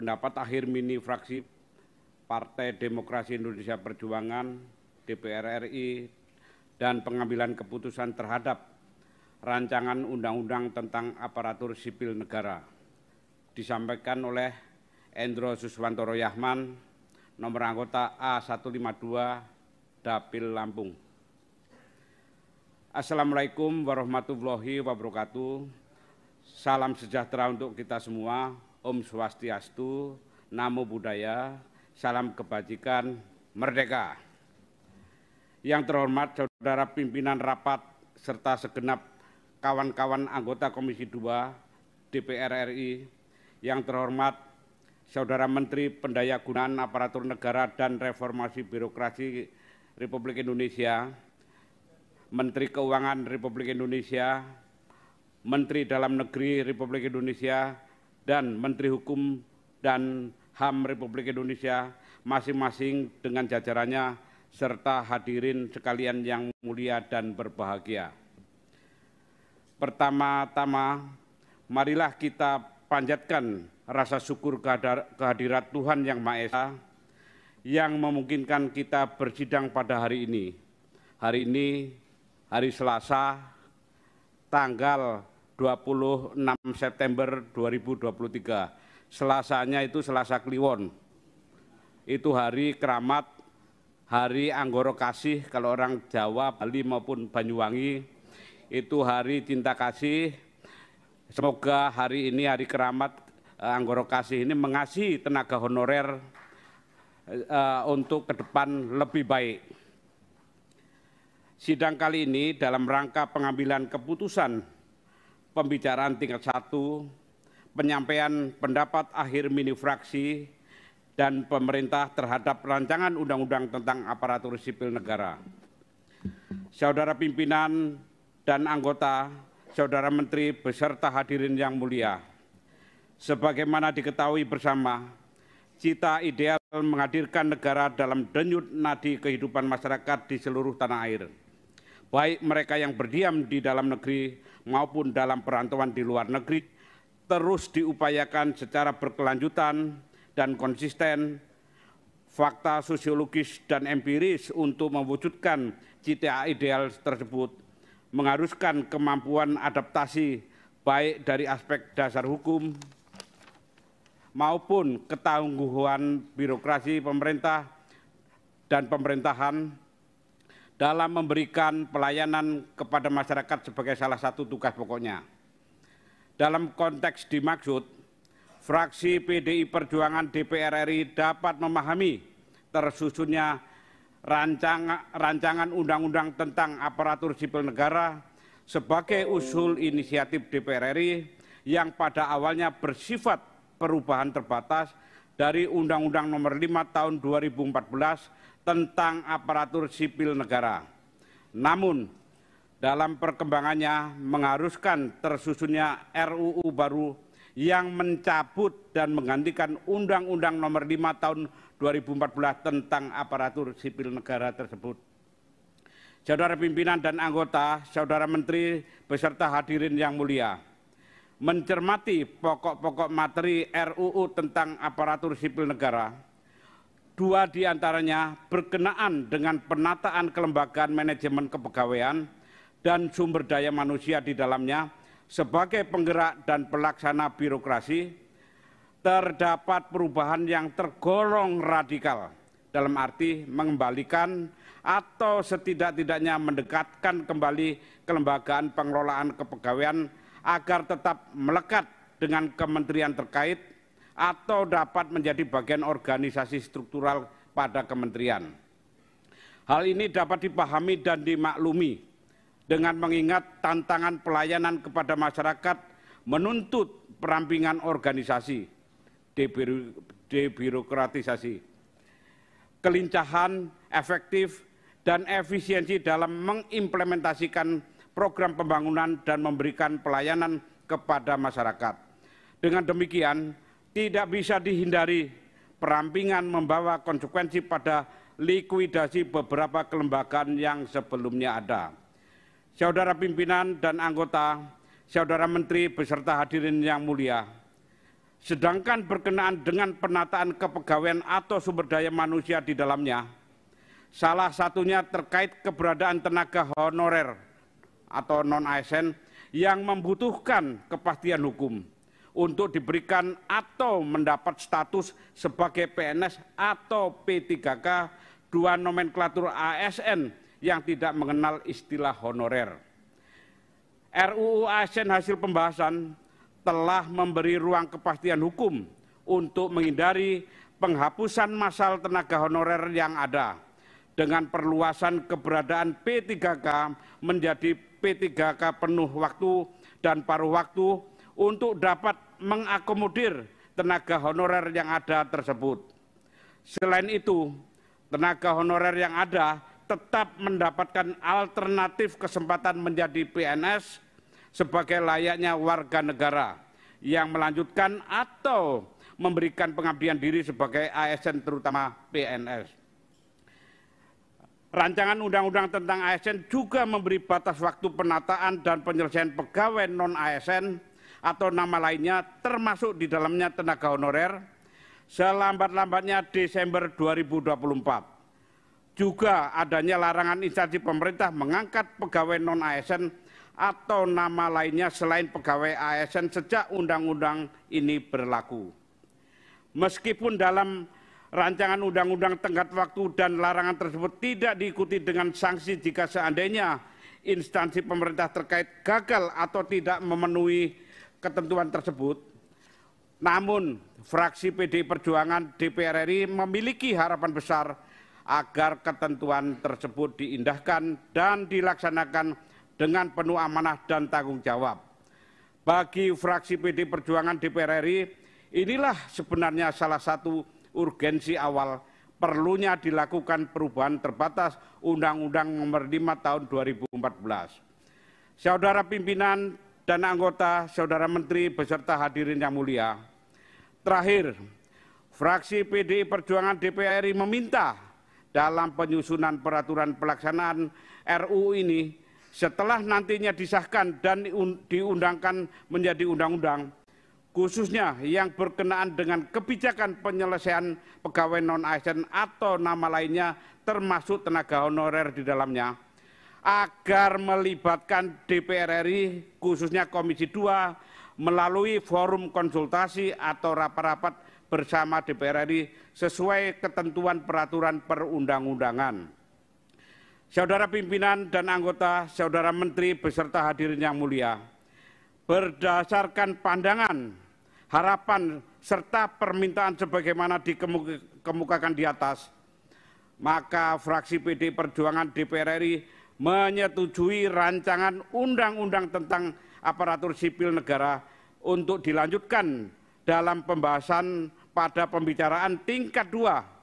pendapat akhir mini fraksi Partai Demokrasi Indonesia Perjuangan, DPR RI, dan pengambilan keputusan terhadap rancangan undang-undang tentang aparatur sipil negara. Disampaikan oleh Endro Suswantoro Yahman, nomor anggota A152, Dapil Lampung. Assalamualaikum warahmatullahi wabarakatuh. Salam sejahtera untuk kita semua. Om Swastiastu, Namo Buddhaya, salam kebajikan, merdeka. Yang terhormat Saudara Pimpinan Rapat serta segenap kawan-kawan anggota Komisi 2 DPR RI, yang terhormat Saudara Menteri Pendayagunaan Aparatur Negara dan Reformasi Birokrasi Republik Indonesia, Menteri Keuangan Republik Indonesia, Menteri Dalam Negeri Republik Indonesia, dan Menteri Hukum dan HAM Republik Indonesia, masing-masing dengan jajarannya, serta hadirin sekalian yang mulia dan berbahagia. Pertama-tama, marilah kita panjatkan rasa syukur kehadirat Tuhan Yang Maha Esa yang memungkinkan kita bersidang pada hari ini. Hari ini, hari Selasa, tanggal 26 September 2023. Selasanya itu Selasa Kliwon. Itu hari keramat, hari Anggoro Kasih kalau orang Jawa, Bali maupun Banyuwangi. Itu hari cinta kasih. Semoga hari ini, hari keramat Anggoro Kasih ini mengasihi tenaga honorer untuk ke depan lebih baik. Sidang kali ini dalam rangka pengambilan keputusan pembicaraan tingkat 1, penyampaian pendapat akhir mini fraksi, dan pemerintah terhadap rancangan undang-undang tentang aparatur sipil negara. Saudara pimpinan dan anggota, Saudara Menteri beserta hadirin yang mulia, sebagaimana diketahui bersama, cita ideal menghadirkan negara dalam denyut nadi kehidupan masyarakat di seluruh tanah air, baik mereka yang berdiam di dalam negeri maupun dalam perantauan di luar negeri, terus diupayakan secara berkelanjutan dan konsisten, fakta sosiologis dan empiris untuk mewujudkan cita ideal tersebut, mengharuskan kemampuan adaptasi baik dari aspek dasar hukum maupun ketangguhan birokrasi pemerintah dan pemerintahan dalam memberikan pelayanan kepada masyarakat sebagai salah satu tugas pokoknya. Dalam konteks dimaksud, fraksi PDI Perjuangan DPR RI dapat memahami tersusunnya rancangan undang-undang tentang aparatur sipil negara sebagai usul inisiatif DPR RI yang pada awalnya bersifat perubahan terbatas dari Undang-Undang Nomor 5 Tahun 2014 tentang aparatur sipil negara. Namun, dalam perkembangannya mengharuskan tersusunnya RUU baru yang mencabut dan menggantikan Undang-Undang Nomor 5 Tahun 2014 tentang aparatur sipil negara tersebut. Saudara pimpinan dan anggota, Saudara Menteri beserta hadirin yang mulia, mencermati pokok-pokok materi RUU tentang aparatur sipil negara, 2 diantaranya berkenaan dengan penataan kelembagaan manajemen kepegawaian dan sumber daya manusia di dalamnya sebagai penggerak dan pelaksana birokrasi. Terdapat perubahan yang tergolong radikal, dalam arti mengembalikan atau setidak-tidaknya mendekatkan kembali kelembagaan pengelolaan kepegawaian agar tetap melekat dengan kementerian terkait atau dapat menjadi bagian organisasi struktural pada kementerian. Hal ini dapat dipahami dan dimaklumi dengan mengingat tantangan pelayanan kepada masyarakat menuntut perampingan organisasi, debirokratisasi, kelincahan, efektif, dan efisiensi dalam mengimplementasikan program pembangunan dan memberikan pelayanan kepada masyarakat. Dengan demikian, tidak bisa dihindari perampingan membawa konsekuensi pada likuidasi beberapa kelembagaan yang sebelumnya ada. Saudara pimpinan dan anggota, Saudara Menteri beserta hadirin yang mulia, Sedangkan berkenaan dengan penataan kepegawaian atau sumber daya manusia di dalamnya, salah satunya terkait keberadaan tenaga honorer atau non-ASN yang membutuhkan kepastian hukum untuk diberikan atau mendapat status sebagai PNS atau P3K, dua nomenklatur ASN yang tidak mengenal istilah honorer. RUU ASN hasil pembahasan telah memberi ruang kepastian hukum untuk menghindari penghapusan massal tenaga honorer yang ada dengan perluasan keberadaan P3K menjadi P3K penuh waktu dan paruh waktu untuk dapat mengakomodir tenaga honorer yang ada tersebut. Selain itu, tenaga honorer yang ada tetap mendapatkan alternatif kesempatan menjadi PNS sebagai layaknya warga negara yang melanjutkan atau memberikan pengabdian diri sebagai ASN terutama PNS. Rancangan undang-undang tentang ASN juga memberi batas waktu penataan dan penyelesaian pegawai non-ASN atau nama lainnya termasuk di dalamnya tenaga honorer selambat-lambatnya Desember 2024. Juga adanya larangan instansi pemerintah mengangkat pegawai non-ASN atau nama lainnya selain pegawai ASN sejak undang-undang ini berlaku. Meskipun dalam rancangan undang-undang tenggat waktu dan larangan tersebut tidak diikuti dengan sanksi jika seandainya instansi pemerintah terkait gagal atau tidak memenuhi ketentuan tersebut, namun fraksi PDI Perjuangan DPR RI memiliki harapan besar agar ketentuan tersebut diindahkan dan dilaksanakan dengan penuh amanah dan tanggung jawab. Bagi fraksi PD Perjuangan DPR RI, inilah sebenarnya salah satu urgensi awal perlunya dilakukan perubahan terbatas Undang-Undang Nomor 5 Tahun 2014. Saudara pimpinan dan anggota, saudara menteri beserta hadirin yang mulia, terakhir, fraksi PDI Perjuangan DPR RI meminta dalam penyusunan peraturan pelaksanaan RUU ini setelah nantinya disahkan dan diundangkan menjadi undang-undang, khususnya yang berkenaan dengan kebijakan penyelesaian pegawai non-ASN atau nama lainnya termasuk tenaga honorer di dalamnya, agar melibatkan DPR RI khususnya Komisi 2 melalui forum konsultasi atau rapat-rapat bersama DPR RI sesuai ketentuan peraturan perundang-undangan. Saudara pimpinan dan anggota, saudara menteri beserta hadirin yang mulia, berdasarkan pandangan, harapan, serta permintaan sebagaimana dikemukakan di atas, maka fraksi PDI Perjuangan DPR RI menyetujui rancangan undang-undang tentang aparatur sipil negara untuk dilanjutkan dalam pembahasan pada pembicaraan tingkat 2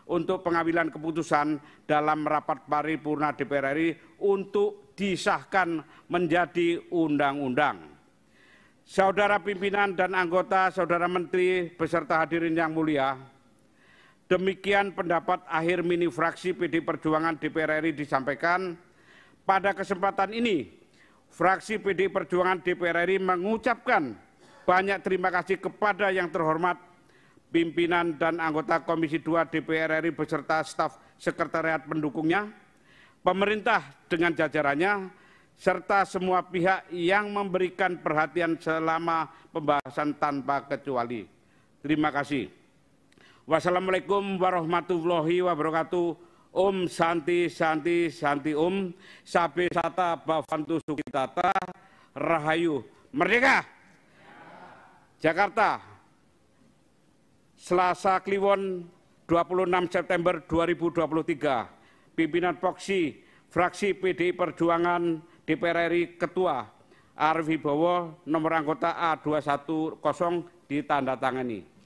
untuk pengambilan keputusan dalam rapat paripurna DPR RI untuk disahkan menjadi undang-undang. Saudara pimpinan dan anggota, saudara menteri beserta hadirin yang mulia, demikian pendapat akhir mini fraksi PD Perjuangan DPR RI disampaikan. Pada kesempatan ini, fraksi PD Perjuangan DPR RI mengucapkan banyak terima kasih kepada yang terhormat pimpinan dan anggota Komisi 2 DPR RI beserta staf sekretariat pendukungnya, pemerintah dengan jajarannya, serta semua pihak yang memberikan perhatian selama pembahasan tanpa kecuali. Terima kasih. Wassalamualaikum warahmatullahi wabarakatuh. Om Santi Santi Santi Om, Sabe Sata Bhavantu Sukitata, Rahayu, Merdeka! Jakarta, Selasa Kliwon 26 September 2023, pimpinan Poksi, fraksi PDI Perjuangan DPR RI, Ketua Arief Wibowo, nomor anggota A210 ditandatangani.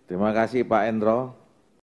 Terima kasih Pak Endro.